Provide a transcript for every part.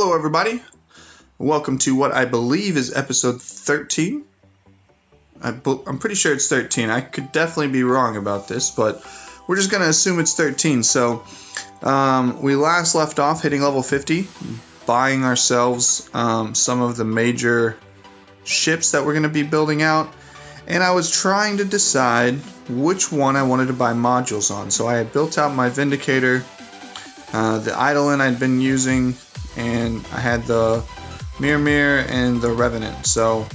Hello everybody, welcome to what I believe is episode 13. I'm pretty sure it's 13. I could definitely be wrong about this, but we're just going to assume it's 13. So we last left off hitting level 50, buying ourselves some of the major ships that we're going to be building out, and I was trying to decide which one I wanted to buy modules on. So I had built out my Vindicator, the Eidolon I'd been using, and I had the Mirror and the Revenant. So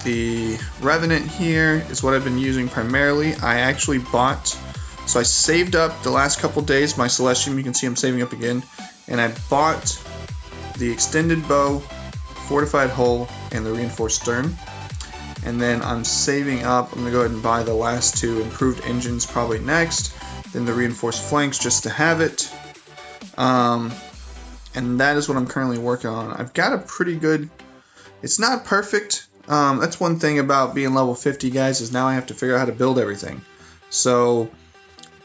the Revenant here is what I've been using primarily. I actually bought, so I saved up the last couple days my Celestium. You can see I'm saving up again, and I bought the extended bow, fortified hull, and the reinforced stern. And then I'm saving up. I'm gonna go ahead and buy the last two improved engines probably next, then the reinforced flanks just to have it. And that is what I'm currently working on. I've got a pretty good, it's not perfect. That's one thing about being level 50, guys, is now I have to figure out how to build everything. So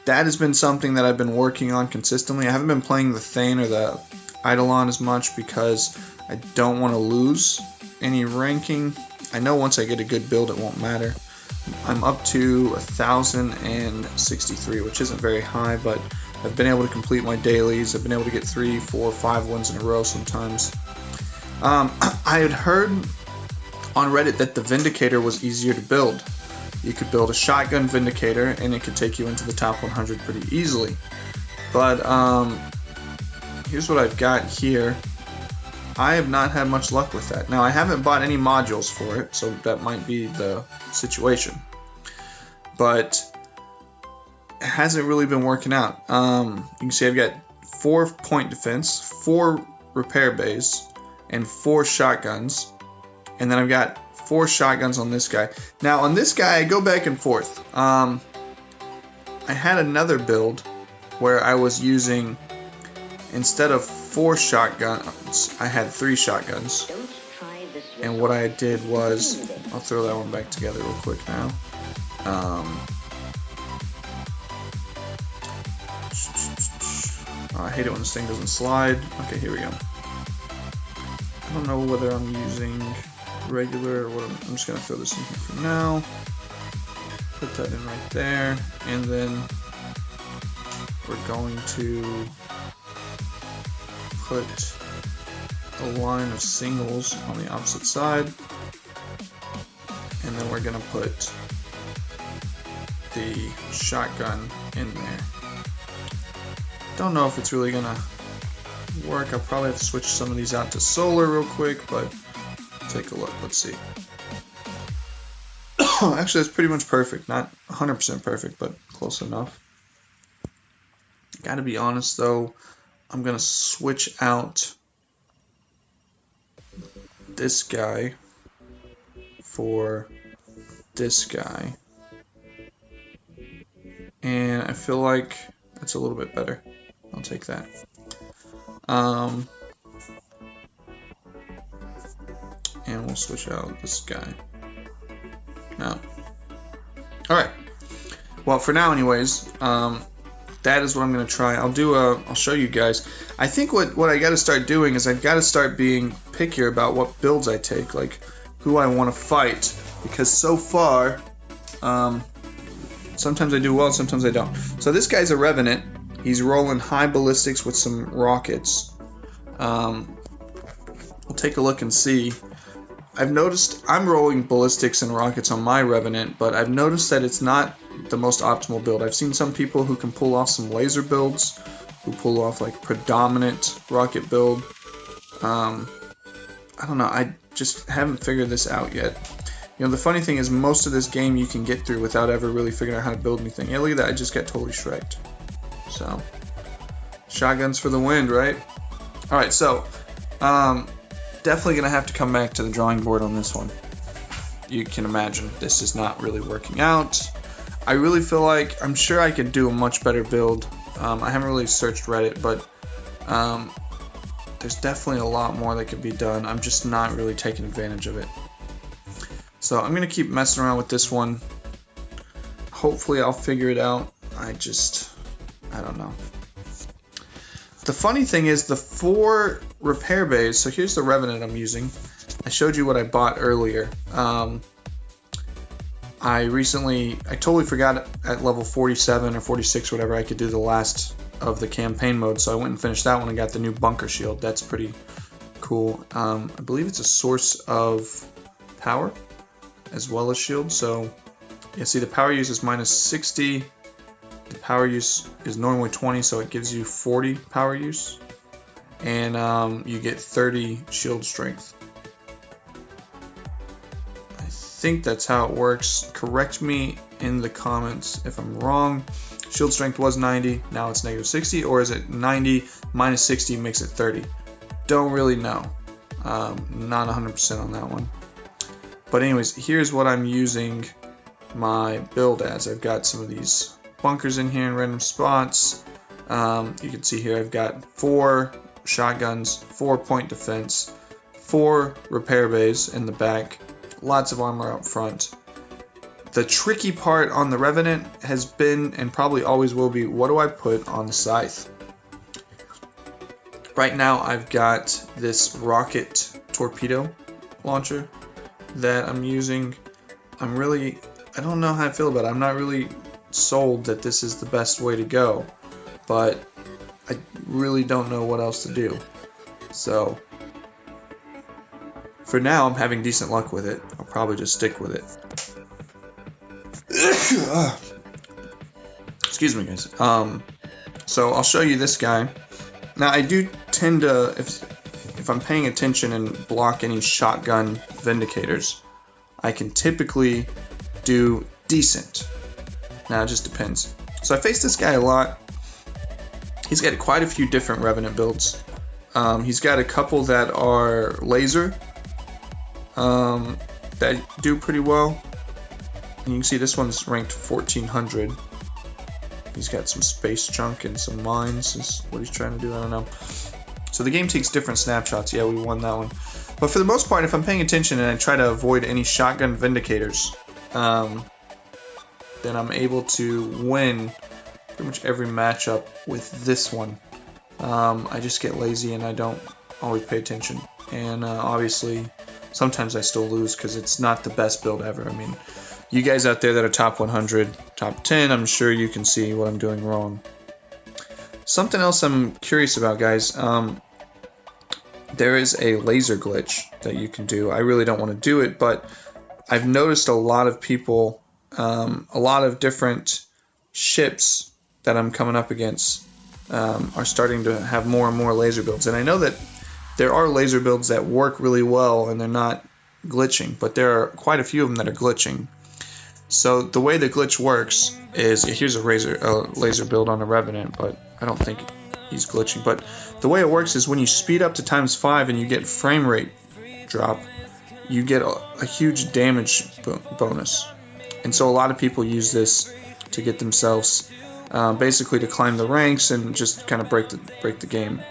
that has been something that I've been working on consistently. I haven't been playing the Thane or the Eidolon as much because I don't want to lose any ranking. I know once I get a good build it won't matter. I'm up to 1,063, which isn't very high, but I've been able to complete my dailies. I've been able to get 3, 4, 5 wins in a row sometimes. I had heard on Reddit that the Vindicator was easier to build. You could build a shotgun Vindicator and it could take you into the top 100 pretty easily. But here's what I've got here. I have not had much luck with that. Now, I haven't bought any modules for it, so that might be the situation. But it hasn't really been working out. You can see I've got 4 point defense, 4 repair bays, and 4 shotguns. And then I've got 4 shotguns on this guy. Now, on this guy, I go back and forth. I had another build where I was using, instead of 4 shotguns, I had 3 shotguns. And what I did was, I'll throw that one back together real quick now. I hate it when this thing doesn't slide. Okay, here we go. I don't know whether I'm using regular or what. I'm just going to throw this in here for now. Put that in right there. And then we're going to put a line of singles on the opposite side. And then we're going to put the shotgun in there. Don't know if it's really gonna work. I'll probably have to switch some of these out to solar real quick, but take a look. Let's see. Actually, that's pretty much perfect. Not 100% perfect, but close enough. Gotta be honest though, I'm gonna switch out this guy for this guy, and I feel like that's a little bit better. I'll take that. And we'll switch out this guy. Now, alright. Well, for now anyways, that is what I'm going to try. I'll show you guys. I think what I got to start doing is I've got to start being pickier about what builds I take, like who I want to fight, because so far, sometimes I do well, sometimes I don't. So this guy's a Revenant. He's rolling high ballistics with some rockets. We'll take a look and see. I've noticed I'm rolling ballistics and rockets on my Revenant, but I've noticed that it's not the most optimal build. I've seen some people who can pull off some laser builds, who pull off like predominant rocket build. I don't know. I just haven't figured this out yet. You know, the funny thing is most of this game you can get through without ever really figuring out how to build anything. Yeah, look at that. I just got totally shreked. So, shotguns for the wind, right? Alright, so, definitely going to have to come back to the drawing board on this one. You can imagine this is not really working out. I really feel like, I'm sure I could do a much better build. I haven't really searched Reddit, but there's definitely a lot more that could be done. I'm just not really taking advantage of it. So I'm going to keep messing around with this one. Hopefully I'll figure it out. I don't know. The funny thing is the 4 repair bays. So here's the Revenant I'm using. I showed you what I bought earlier. I totally forgot at level 47 or 46, whatever, I could do the last of the campaign mode. So I went and finished that one and got the new bunker shield. That's pretty cool. I believe it's a source of power as well as shield. So yeah, see the power use is minus 60. The power use is normally 20, so it gives you 40 power use. And you get 30 shield strength. I think that's how it works. Correct me in the comments if I'm wrong. Shield strength was 90, now it's negative 60, or is it 90 minus 60 makes it 30? Don't really know. Not 100% on that one. But anyways, here's what I'm using my build as. I've got some of these bunkers in here in random spots. You can see here I've got 4 shotguns, 4 point defense, 4 repair bays in the back, lots of armor up front. The tricky part on the Revenant has been, and probably always will be, what do I put on the scythe? Right now I've got this rocket torpedo launcher that I'm using. I don't know how I feel about it. I'm not really sold that this is the best way to go, but I really don't know what else to do. So for now I'm having decent luck with it. I'll probably just stick with it. Excuse me, guys. So I'll show you this guy. Now I do tend to, if I'm paying attention and block any shotgun vindicators, I can typically do decent. Now it just depends. So I face this guy a lot. He's got quite a few different Revenant builds. He's got a couple that are laser that do pretty well. And you can see this one's ranked 1400. He's got some space junk and some mines is what he's trying to do. I don't know. So the game takes different snapshots. Yeah, we won that one. But for the most part, if I'm paying attention and I try to avoid any shotgun vindicators, then I'm able to win pretty much every matchup with this one. I just get lazy and I don't always pay attention. And obviously, sometimes I still lose because it's not the best build ever. I mean, you guys out there that are top 100, top 10, I'm sure you can see what I'm doing wrong. Something else I'm curious about, guys. There is a laser glitch that you can do. I really don't want to do it, but I've noticed a lot of people, a lot of different ships that I'm coming up against are starting to have more and more laser builds. And I know that there are laser builds that work really well and they're not glitching, but there are quite a few of them that are glitching. So the way the glitch works is, here's a laser build on a Revenant, but I don't think he's glitching. But the way it works is when you speed up to ×5 and you get frame rate drop, you get a huge damage bonus. And so a lot of people use this to get themselves, basically to climb the ranks and just kind of break the game.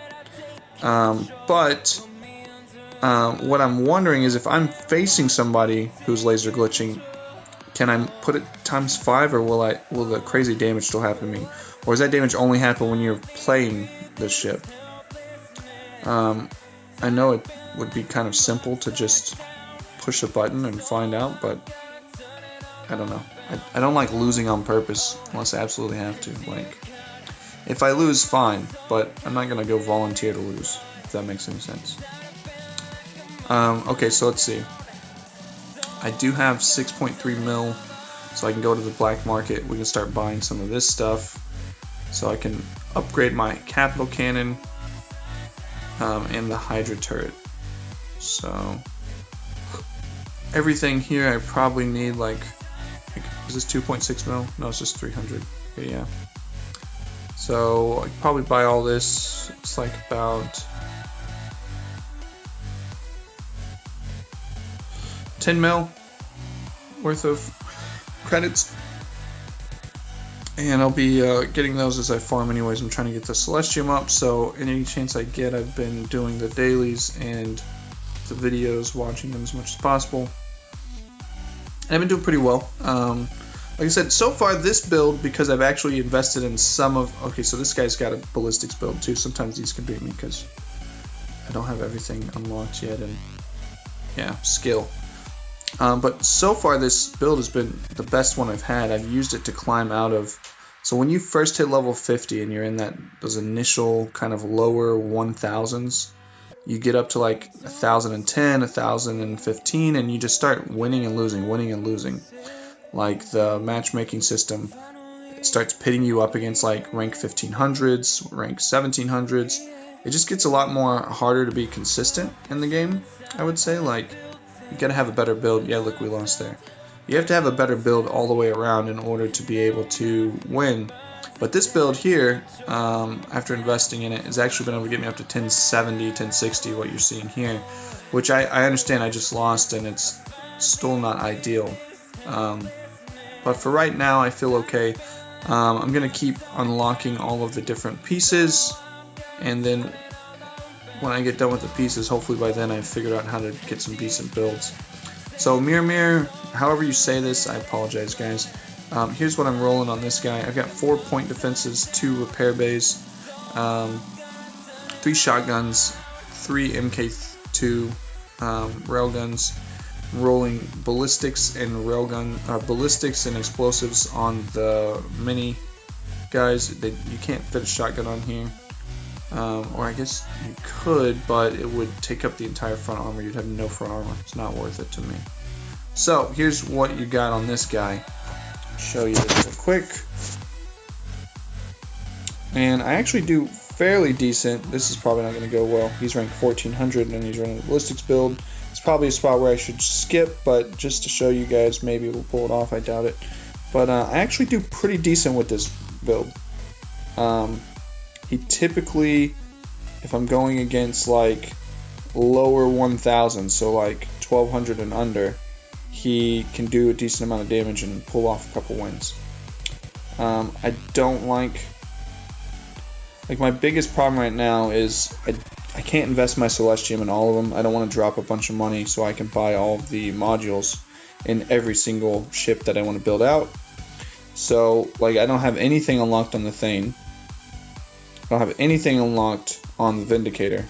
But what I'm wondering is if I'm facing somebody who's laser glitching, can I put it ×5, or will the crazy damage still happen to me? Or does that damage only happen when you're playing the ship? I know it would be kind of simple to just push a button and find out, but I don't know. I don't like losing on purpose unless I absolutely have to. Like, if I lose, fine, but I'm not going to go volunteer to lose, if that makes any sense. Okay, so let's see. I do have 6.3 mil, so I can go to the black market. We can start buying some of this stuff, so I can upgrade my capital cannon and the Hydra turret. So everything here I probably need, like, is this 2.6 mil? No, it's just 300. Okay, yeah. So I could probably buy all this. It's like about 10 mil worth of credits, and I'll be getting those as I farm anyways. I'm trying to get the Celestium up, so any chance I get, I've been doing the dailies and the videos, watching them as much as possible, and I've been doing pretty well. Like I said, so far this build, because I've actually invested in some of... Okay, so this guy's got a ballistics build too. Sometimes these can beat me because I don't have everything unlocked yet, and yeah, skill. But so far this build has been the best one I've had. I've used it to climb out of... So when you first hit level 50 and you're in those initial kind of lower 1000s, you get up to like 1010, 1015, and you just start winning and losing, winning and losing. Like the matchmaking system, it starts pitting you up against like rank 1500s, rank 1700s. It just gets a lot more harder to be consistent in the game, I would say. Like, you gotta have a better build. Yeah, look, we lost there. You have to have a better build all the way around in order to be able to win. But this build here, after investing in it, has actually been able to get me up to 1070, 1060, what you're seeing here, which I understand I just lost, and it's still not ideal. But for right now, I feel okay. I'm going to keep unlocking all of the different pieces, and then when I get done with the pieces, hopefully by then I've figured out how to get some decent builds. So Mir, however you say this, I apologize, guys. Here's what I'm rolling on this guy. I've got 4 point defenses, 2 repair bays, 3 shotguns, 3 MK2 railguns. Rolling ballistics and ballistics and explosives on the mini guys. You can't fit a shotgun on here, or I guess you could, but it would take up the entire front armor. You'd have no front armor. It's not worth it to me. So here's what you got on this guy. I'll show you this real quick, and I actually do fairly decent. This is probably not going to go well. He's ranked 1400 and he's running a ballistics build. It's probably a spot where I should skip, but just to show you guys, maybe we'll pull it off. I doubt it. But I actually do pretty decent with this build. He typically, if I'm going against like lower 1000, so like 1200 and under, he can do a decent amount of damage and pull off a couple wins. I don't like my biggest problem right now is I can't invest my Celestium in all of them. I don't want to drop a bunch of money so I can buy all of the modules in every single ship that I want to build out. So, like, I don't have anything unlocked on the Thane. I don't have anything unlocked on the Vindicator.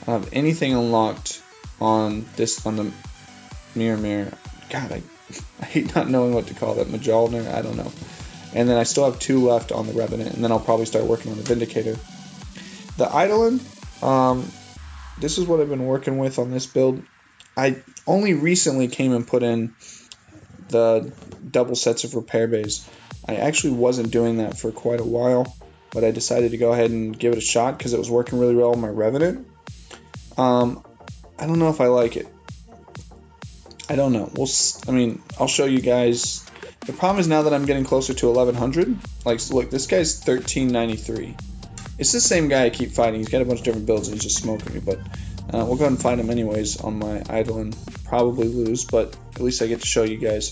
I don't have anything unlocked on the Mir. God, I hate not knowing what to call that. Majalner? I don't know. And then I still have 2 left on the Revenant, and then I'll probably start working on the Vindicator. The Eidolon, this is what I've been working with on this build. I only recently came and put in the double sets of repair bays. I actually wasn't doing that for quite a while, but I decided to go ahead and give it a shot because it was working really well on my Revenant. I don't know if I like it. I don't know. I'll show you guys. The problem is now that I'm getting closer to 1100, like, look, this guy's 1393. It's the same guy I keep fighting. He's got a bunch of different builds and he's just smoking me, but we'll go ahead and fight him anyways on my Eidolon. Probably lose, but at least I get to show you guys.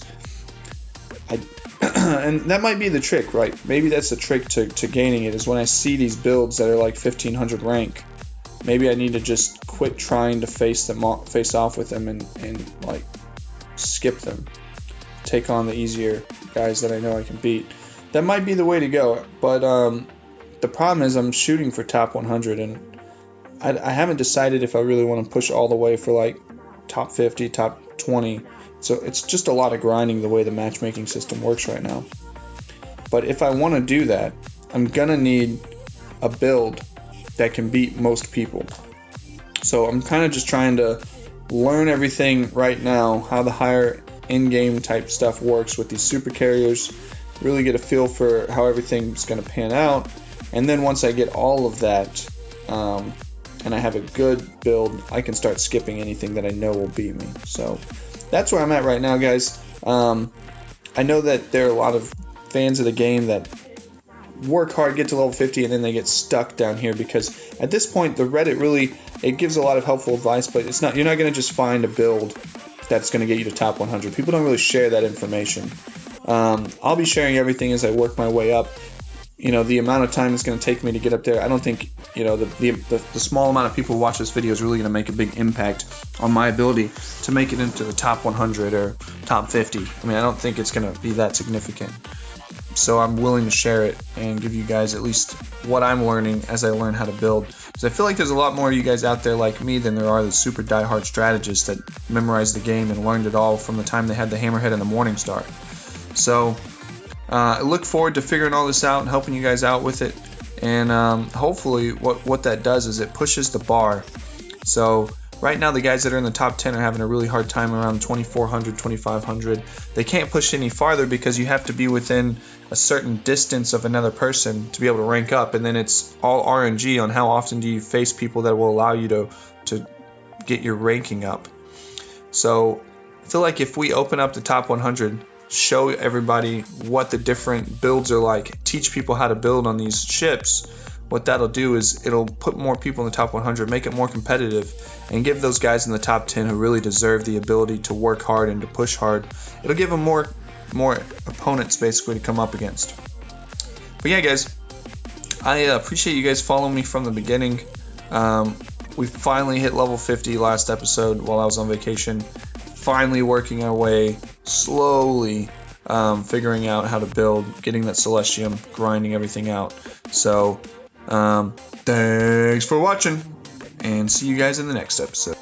And that might be the trick, right? Maybe that's the trick to gaining it, is when I see these builds that are like 1500 rank, maybe I need to just quit trying to face off with them and like skip them. Take on the easier guys that I know I can beat. That might be the way to go, but the problem is I'm shooting for top 100, and I haven't decided if I really want to push all the way for like top 50, top 20. So it's just a lot of grinding the way the matchmaking system works right now. But if I want to do that, I'm gonna need a build that can beat most people. So I'm kind of just trying to learn everything right now, how the higher in-game type stuff works with these super carriers, really get a feel for how everything's going to pan out, and then once I get all of that and I have a good build, I can start skipping anything that I know will beat me. So that's where I'm at right now, guys. I know that there are a lot of fans of the game that work hard, get to level 50, and then they get stuck down here, because at this point the Reddit really, it gives a lot of helpful advice, but it's not, you're not going to just find a build that's going to get you to top 100. People don't really share that information. I'll be sharing everything as I work my way up. the amount of time it's going to take me to get up there, I don't think, the small amount of people who watch this video is really going to make a big impact on my ability to make it into the top 100 or top 50. I mean, I don't think it's going to be that significant. So I'm willing to share it and give you guys at least what I'm learning as I learn how to build. Because I feel like there's a lot more of you guys out there like me than there are the super diehard strategists that memorize the game and learned it all from the time they had the Hammerhead and the Morningstar. So I look forward to figuring all this out and helping you guys out with it. And hopefully what that does is it pushes the bar. So right now the guys that are in the top 10 are having a really hard time around 2,400, 2,500. They can't push any farther because you have to be within a certain distance of another person to be able to rank up. And then it's all RNG on how often do you face people that will allow you to get your ranking up. So I feel like if we open up the top 100, show everybody what the different builds are like, teach people how to build on these ships, what that'll do is it'll put more people in the top 100, make it more competitive, and give those guys in the top 10 who really deserve the ability to work hard and to push hard, it'll give them more opponents basically to come up against. But yeah, guys, I appreciate you guys following me from the beginning. We finally hit level 50 last episode while I was on vacation. Finally working our way slowly, figuring out how to build, getting that Celestium, grinding everything out. So thanks for watching, and see you guys in the next episode.